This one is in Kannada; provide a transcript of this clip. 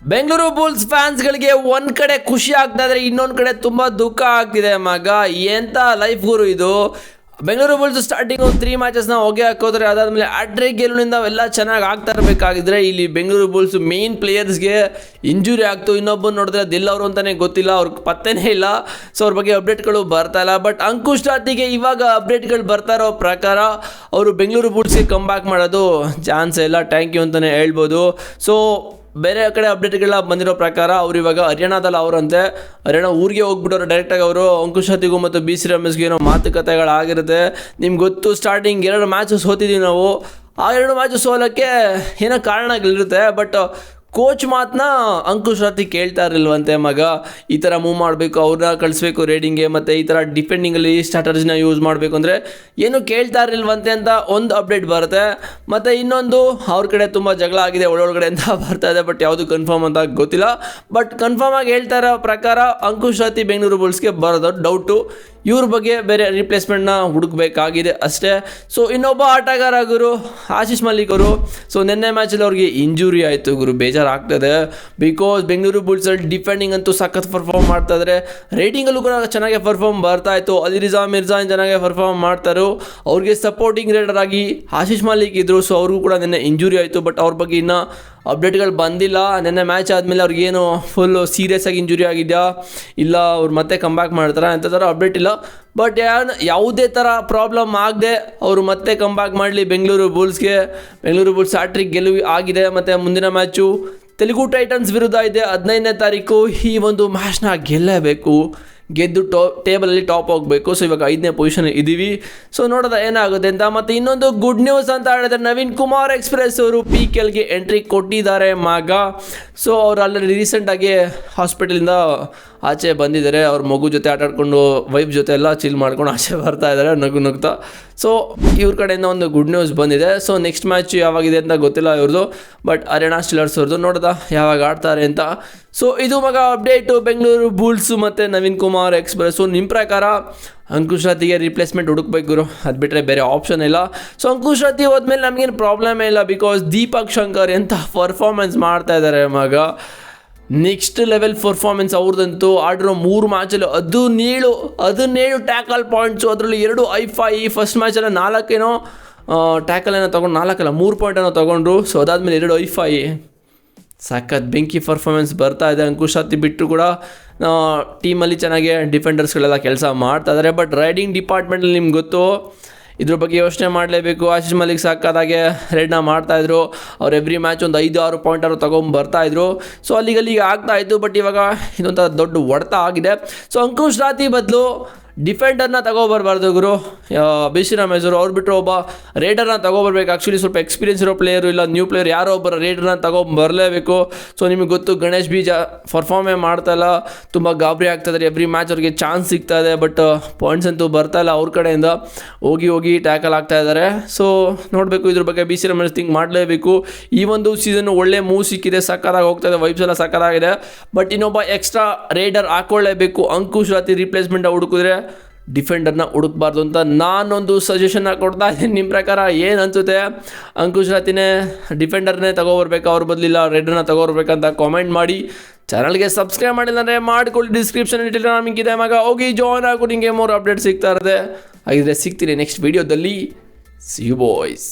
ಬೆಂಗಳೂರು ಬುಲ್ಸ್ ಫ್ಯಾನ್ಸ್ಗಳಿಗೆ ಒಂದು ಕಡೆ ಖುಷಿ ಆಗ್ತಾ ಇದ್ರೆ ಇನ್ನೊಂದು ಕಡೆ ತುಂಬ ದುಃಖ ಆಗ್ತಿದೆ ಮಗ. ಎಂಥ ಲೈಫ್ ಗುರು ಇದು. ಬೆಂಗಳೂರು ಬುಲ್ಸ್ ಸ್ಟಾರ್ಟಿಂಗ್ 3 ಮ್ಯಾಚಸ್ನ ಹೊಗೆ ಹಾಕೋದ್ರೆ ಅದಾದಮೇಲೆ ಅಡ್ರೆ ಗೆಲುವಿನಿಂದ ಅವೆಲ್ಲ ಚೆನ್ನಾಗಿ ಆಗ್ತಾ ಇರಬೇಕಾಗಿದ್ರೆ ಇಲ್ಲಿ ಬೆಂಗಳೂರು ಬುಲ್ಸ್ ಮೇನ್ ಪ್ಲೇಯರ್ಸ್ಗೆ ಇಂಜುರಿ ಆಗ್ತು. ಇನ್ನೊಬ್ಬರು ನೋಡಿದ್ರೆ ದಿಲ್ ಅವರು ಅಂತಲೇ ಗೊತ್ತಿಲ್ಲ, ಅವ್ರಿಗೆ ಪತ್ತೆನೇ ಇಲ್ಲ. ಸೊ ಅವ್ರ ಬಗ್ಗೆ ಅಪ್ಡೇಟ್ಗಳು ಬರ್ತಾ ಇಲ್ಲ. ಬಟ್ ಅಂಕುಶ್ ರಾತಿಗೆ ಇವಾಗ ಅಪ್ಡೇಟ್ಗಳು ಬರ್ತಾ ಇರೋ ಪ್ರಕಾರ ಅವರು ಬೆಂಗಳೂರು ಬುಲ್ಸ್ಗೆ ಕಮ್ ಬ್ಯಾಕ್ ಮಾಡೋದು ಚಾನ್ಸ್ ಇಲ್ಲ, ಥ್ಯಾಂಕ್ ಯು ಅಂತಲೇ ಹೇಳ್ಬೋದು. ಸೊ ಬೇರೆ ಕಡೆ ಅಪ್ಡೇಟ್ಗಳ ಬಂದಿರೋ ಪ್ರಕಾರ ಅವ್ರು ಇವಾಗ ಹರಿಯಾಣದಲ್ಲಿ ಅವರಂತೆ ಹರಿಯಾಣ ಊರಿಗೆ ಹೋಗ್ಬಿಟ್ಟವ್ರು ಡೈರೆಕ್ಟಾಗಿ. ಅವರು ಅಂಕುಶ್ ರಾತಿಗೂ ಮತ್ತು ಬಿ ಸಿ ರಮೇಶ್ಗೆ ಏನೋ ಮಾತುಕತೆಗಳಾಗಿರುತ್ತೆ. ನಿಮ್ಗೆ ಗೊತ್ತು, ಸ್ಟಾರ್ಟಿಂಗ್ 2 ಮ್ಯಾಚು ಸೋತಿದ್ದೀವಿ ನಾವು. ಆ 2 ಮ್ಯಾಚು ಸೋಲೋಕ್ಕೆ ಏನೋ ಕಾರಣಗಳಿರುತ್ತೆ. ಬಟ್ ಕೋಚ್ ಮಾತನ್ನ ಅಂಕುಶ್ ರಾತಿ ಕೇಳ್ತಾ ಇರಲಿಲ್ವಂತೆ ಮಗ. ಈ ಥರ ಮೂವ್ ಮಾಡಬೇಕು, ಅವ್ರನ್ನ ಕಳಿಸ್ಬೇಕು ರೈಡಿಂಗ್ಗೆ, ಮತ್ತು ಈ ಥರ ಡಿಫೆಂಡಿಂಗಲ್ಲಿ ಸ್ಟ್ರಾಟಜಿನ ಯೂಸ್ ಮಾಡಬೇಕು ಅಂದರೆ ಏನು ಕೇಳ್ತಾ ಇರಲಿಲ್ವಂತೆ ಅಂತ ಒಂದು ಅಪ್ಡೇಟ್ ಬರುತ್ತೆ. ಮತ್ತು ಇನ್ನೊಂದು ಅವ್ರ ಕಡೆ ತುಂಬ ಜಗಳ ಆಗಿದೆ ಒಳಗಡೆ ಅಂತ ಬರ್ತಾ ಇದೆ. ಬಟ್ ಯಾವುದು ಕನ್ಫರ್ಮ್ ಅಂತ ಗೊತ್ತಿಲ್ಲ. ಬಟ್ ಕನ್ಫರ್ಮ್ ಆಗಿ ಹೇಳ್ತಾ ಇರೋ ಪ್ರಕಾರ ಅಂಕುಶ್ ರಾತಿ ಬೆಂಗಳೂರು ಬುಲ್ಸ್ಗೆ ಬರೋದು ಡೌಟು. ಇವ್ರ ಬಗ್ಗೆ ಬೇರೆ ರಿಪ್ಲೇಸ್ಮೆಂಟ್ನ ಹುಡುಕಬೇಕಾಗಿದೆ ಅಷ್ಟೇ. ಸೊ ಇನ್ನೊಬ್ಬ ಆಟಗಾರ ಗುರು ಆಶೀಶ್ ಮಲ್ಲಿಕ್ ಅವರು. ಸೊ ನಿನ್ನೆ ಮ್ಯಾಚಲ್ಲಿ ಅವ್ರಿಗೆ ಇಂಜುರಿ ಆಯಿತು ಗುರು, ಬೇಜಾರಾಗ್ತದೆ. ಬಿಕಾಸ್ ಬೆಂಗಳೂರು ಬುಲ್ಸಲ್ಲಿ ಡಿಫೆಂಡಿಂಗ್ ಅಂತೂ ಸಖತ್ ಪರ್ಫಾರ್ಮ್ ಮಾಡ್ತಾಯಿದ್ರೆ, ರೈಟಿಂಗಲ್ಲೂ ಕೂಡ ಚೆನ್ನಾಗಿ ಪರ್ಫಾರ್ಮ್ ಬರ್ತಾಯಿತ್ತು. ಅಲಿರಿಜಾ ಮಿರ್ಜಾ ಚೆನ್ನಾಗಿ ಪರ್ಫಾರ್ಮ್ ಮಾಡ್ತಾರೋ. ಅವ್ರಿಗೆ ಸಪೋರ್ಟಿಂಗ್ ರೈಡರ್ ಆಗಿ ಆಶೀಶ್ ಮಲ್ಲಿಕ್ ಇದ್ದರು. ಸೊ ಅವ್ರಿಗೂ ಕೂಡ ನಿನ್ನೆ ಇಂಜುರಿ ಆಯಿತು. ಬಟ್ ಅವ್ರ ಬಗ್ಗೆ ಇನ್ನೂ ಅಪ್ಡೇಟ್ಗಳು ಬಂದಿಲ್ಲ. ನಿನ್ನೆ ಮ್ಯಾಚ್ ಆದಮೇಲೆ ಅವ್ರಿಗೇನು ಫುಲ್ಲು ಸೀರಿಯಸ್ ಆಗಿ ಇಂಜುರಿ ಆಗಿದೆಯಾ ಇಲ್ಲ ಅವ್ರು ಮತ್ತೆ ಕಮ್ಬ್ಯಾಕ್ ಮಾಡ್ತಾರೆ ಅಂತ ಥರ ಅಪ್ಡೇಟ್ ಇಲ್ಲ. ಬಟ್ ಯಾವುದೇ ಥರ ಪ್ರಾಬ್ಲಮ್ ಆಗದೆ ಅವರು ಮತ್ತೆ ಕಮ್ಬ್ಯಾಕ್ ಮಾಡಲಿ ಬೆಂಗಳೂರು ಬುಲ್ಸ್ಗೆ. ಬೆಂಗಳೂರು ಬುಲ್ಸ್ ಹ್ಯಾಟ್ರಿಕ್ ಗೆಲುವು ಆಗಿದೆ. ಮತ್ತು ಮುಂದಿನ ಮ್ಯಾಚು ತೆಲುಗು ಟೈಟನ್ಸ್ ವಿರುದ್ಧ ಇದೆ 15ನೇ ತಾರೀಕು. ಈ ಒಂದು ಮ್ಯಾಚ್ನ ಗೆಲ್ಲೇಬೇಕು, ಗೆದ್ದು ಟೇಬಲಲ್ಲಿ ಟಾಪ್ ಹೋಗಬೇಕು. ಸೊ ಇವಾಗ 5ನೇ ಪೊಸಿಷನ್ ಇದ್ದೀವಿ. ಸೊ ನೋಡೋದ ಏನಾಗುತ್ತೆ ಅಂತ. ಮತ್ತು ಇನ್ನೊಂದು ಗುಡ್ ನ್ಯೂಸ್ ಅಂತ ಹೇಳಿದ್ರೆ ನವೀನ್ ಕುಮಾರ್ ಎಕ್ಸ್ಪ್ರೆಸ್ ಅವರು PKLಗೆ ಎಂಟ್ರಿ ಕೊಟ್ಟಿದ್ದಾರೆ ಮಗ. ಸೊ ಅವ್ರು ಆಲ್ರೆಡಿ ರೀಸೆಂಟಾಗಿ ಹಾಸ್ಪಿಟಲಿಂದ ಆಚೆ ಬಂದಿದ್ದಾರೆ. ಅವ್ರ ಮಗು ಜೊತೆ ಆಟಾಡ್ಕೊಂಡು ವೈಫ್ ಜೊತೆ ಎಲ್ಲ ಚಿಲ್ ಮಾಡ್ಕೊಂಡು ಆಚೆ ಬರ್ತಾ ಇದ್ದಾರೆ ನಗುತ್ತಾ. ಸೊ ಇವ್ರ ಕಡೆಯಿಂದ ಒಂದು ಗುಡ್ ನ್ಯೂಸ್ ಬಂದಿದೆ. ಸೊ ನೆಕ್ಸ್ಟ್ ಮ್ಯಾಚ್ ಯಾವಾಗಿದೆ ಅಂತ ಗೊತ್ತಿಲ್ಲ ಇವ್ರದ್ದು. ಬಟ್ ಹರಿಯಾಣ ಸ್ಟಿಲ್ಲರ್ಸ್ ಅವ್ರದ್ದು ನೋಡ್ದ ಯಾವಾಗ ಆಡ್ತಾರೆ ಅಂತ. ಸೊ ಇದು ಮಗ ಅಪ್ಡೇಟು ಬೆಂಗಳೂರು ಬುಲ್ಸು ಮತ್ತು ನವೀನ್ ಕುಮಾರ್ ಎಕ್ಸ್ಪ್ರೆಸ್ಸು. ನಿಮ್ಮ ಪ್ರಕಾರ ಅಂಕುಶ್ ರಾತಿಗೆ ರಿಪ್ಲೇಸ್ಮೆಂಟ್ ಹುಡುಕ್ಬೇಕು ಗುರು, ಅದು ಬಿಟ್ಟರೆ ಬೇರೆ ಆಪ್ಷನ್ ಇಲ್ಲ. ಸೊ ಅಂಕುಶ್ ರಾತಿ ಹೋದ್ಮೇಲೆ ನಮಗೇನು ಪ್ರಾಬ್ಲಮೇ ಇಲ್ಲ. ಬಿಕಾಸ್ ದೀಪಕ್ ಶಂಕರ್ ಎಂಥ ಪರ್ಫಾರ್ಮೆನ್ಸ್ ಮಾಡ್ತಾ ಇದ್ದಾರೆ ಮಗ. ನೆಕ್ಸ್ಟ್ ಲೆವೆಲ್ ಪರ್ಫಾರ್ಮೆನ್ಸ್ ಅವ್ರದ್ದಂತೂ. ಆಡಿರೋ 3 ಮ್ಯಾಚಲ್ಲಿ 17 ಟ್ಯಾಕಲ್ ಪಾಯಿಂಟ್ಸು, ಅದರಲ್ಲಿ 2 ಐಫೈ. ಫಸ್ಟ್ ಮ್ಯಾಚಲ್ಲಿ 4 ಏನೋ ಟ್ಯಾಕಲ್ ಏನೋ ತೊಗೊಂಡು 4 ಅಲ್ಲ 3 ಪಾಯಿಂಟ್ ಏನೋ ತೊಗೊಂಡ್ರು. ಸೊ ಅದಾದಮೇಲೆ 2 ಐಫೈ. ಸಖತ್ ಬೆಂಕಿ ಪರ್ಫಾರ್ಮೆನ್ಸ್ ಬರ್ತಾ ಇದೆ. ಅಂಕುಶ್ ರಾತಿ ಬಿಟ್ಟರು ಕೂಡ ಟೀಮಲ್ಲಿ ಚೆನ್ನಾಗಿ ಡಿಫೆಂಡರ್ಸ್ಗಳೆಲ್ಲ ಕೆಲಸ ಮಾಡ್ತಾ ಇದ್ದಾರೆ. ಬಟ್ ರೈಡಿಂಗ್ ಡಿಪಾರ್ಟ್ಮೆಂಟಲ್ಲಿ ನಿಮ್ಗೆ ಗೊತ್ತು, ಇದ್ರ ಬಗ್ಗೆ ಯೋಚನೆ ಮಾಡಲೇಬೇಕು. ಆಶೀಶ್ ಮಲ್ಲಿಕ್ ಸಾಕಾದಾಗೆ ರೈಡ್ನ ಮಾಡ್ತಾಯಿದ್ರು. ಅವ್ರು ಎವ್ರಿ ಮ್ಯಾಚ್ ಒಂದು 5-6 ಪಾಯಿಂಟ್ ಅವರು ತೊಗೊಂಬರ್ತಾಯಿದ್ರು. ಸೊ ಅಲ್ಲಿಗೆ ಆಗ್ತಾಯಿತ್ತು. ಬಟ್ ಇವಾಗ ಇದೊಂಥರ ದೊಡ್ಡ ಹೊಡೆತ ಆಗಿದೆ. ಸೊ ಅಂಕುಶ್ ರಾತಿ ಬದಲು ಡಿಫೆಂಡರ್ನ ತಗೋಬರ್ಬಾರ್ದು ಗುರು ಬಿ ಸಿ ರಮೇಶ್ ಅವರು. ಅವ್ರು ಬಿಟ್ಟರು ಒಬ್ಬ ರೈಡರ್ನ ತಗೋಬರ್ಬೇಕು. ಆ್ಯಕ್ಚುಲಿ ಸ್ವಲ್ಪ ಎಕ್ಸ್ಪೀರಿಯನ್ಸ್ ಇರೋ ಪ್ಲೇಯರು ಇಲ್ಲ ನ್ಯೂ ಪ್ಲೇಯರ್ ಯಾರೋ ಒಬ್ಬರ ರೈಡರ್ನ ತಗೊಂಬರಲೇಬೇಕು. ಸೊ ನಿಮಗೆ ಗೊತ್ತು, ಗಣೇಶ್ ಬೀಜ ಪರ್ಫಾರ್ಮೇ ಮಾಡ್ತಾಯಿಲ್ಲ, ತುಂಬ ಗಾಬರಿ ಆಗ್ತಾಯಿದ್ದಾರೆ. ಎವ್ರಿ ಮ್ಯಾಚ್ ಅವ್ರಿಗೆ ಚಾನ್ಸ್ ಸಿಗ್ತಾ ಇದೆ. ಬಟ್ ಪಾಯಿಂಟ್ಸ್ ಅಂತೂ ಬರ್ತಾಯಿಲ್ಲ ಅವ್ರ ಕಡೆಯಿಂದ. ಹೋಗಿ ಟ್ಯಾಕಲ್ ಆಗ್ತಾ ಇದ್ದಾರೆ. ಸೊ ನೋಡಬೇಕು, ಇದ್ರ ಬಗ್ಗೆ ಬಿ ಸಿ ರಮೇಶ್ ಥಿಂಕ್ ಮಾಡಲೇಬೇಕು. ಈ ಒಂದು ಸೀಸನ್ನು ಒಳ್ಳೆ ಮೂವ್ ಸಿಕ್ಕಿದೆ, ಸಕ್ಕತ್ತಾಗಿ ಹೋಗ್ತಾ ಇದೆ, ವೈಬ್ಸ್ ಎಲ್ಲ ಸಕ್ಕತ್ತಾಗಿದೆ. ಬಟ್ ಇನ್ನೊಬ್ಬ ಎಕ್ಸ್ಟ್ರಾ ರೈಡರ್ ಹಾಕೊಳ್ಳೇಬೇಕು. ಅಂಕುಶ್ ರಾತಿ ರಿಪ್ಲೇಸ್ಮೆಂಟ್ ಹುಡುಕಿದ್ರೆ ಡಿಫೆಂಡರ್ನ ಹುಡುಕಬಾರ್ದು ಅಂತ ನಾನೊಂದು ಸಜೆಷನ್ನ ಕೊಡ್ತಾ ಇದ್ದೀನಿ. ನಿಮ್ಮ ಪ್ರಕಾರ ಏನು ಅನಿಸುತ್ತೆ? ಅಂಕುಶ್ ರಾತಿನೇ ಡಿಫೆಂಡರ್ನೇ ತಗೋಬರ್ಬೇಕಾ, ಅವ್ರ ಬದಲಿಲ್ಲ ರೈಡರ್ನ ತಗೋಬರ್ಬೇಕಂತ ಕಾಮೆಂಟ್ ಮಾಡಿ. ಚಾನಲ್ಗೆ ಸಬ್ಸ್ಕ್ರೈಬ್ ಮಾಡಿಲ್ಲ ಅಂದರೆ ಮಾಡ್ಕೊಳ್ಳಿ. ಡಿಸ್ಕ್ರಿಪ್ಷನ್ ಟೆಲಿಗ್ರಾಮ್ ಇದೆ ಮಗ, ಹೋಗಿ ಜಾಯ್ನ್ ಆಗು. ನಿಮಗೆ 3 ಅಪ್ಡೇಟ್ ಸಿಗ್ತಾ ಇರುತ್ತೆ. ಹಾಗಿದ್ರೆ ಸಿಗ್ತೀನಿ ನೆಕ್ಸ್ಟ್ ವೀಡಿಯೋದಲ್ಲಿ. See you boys.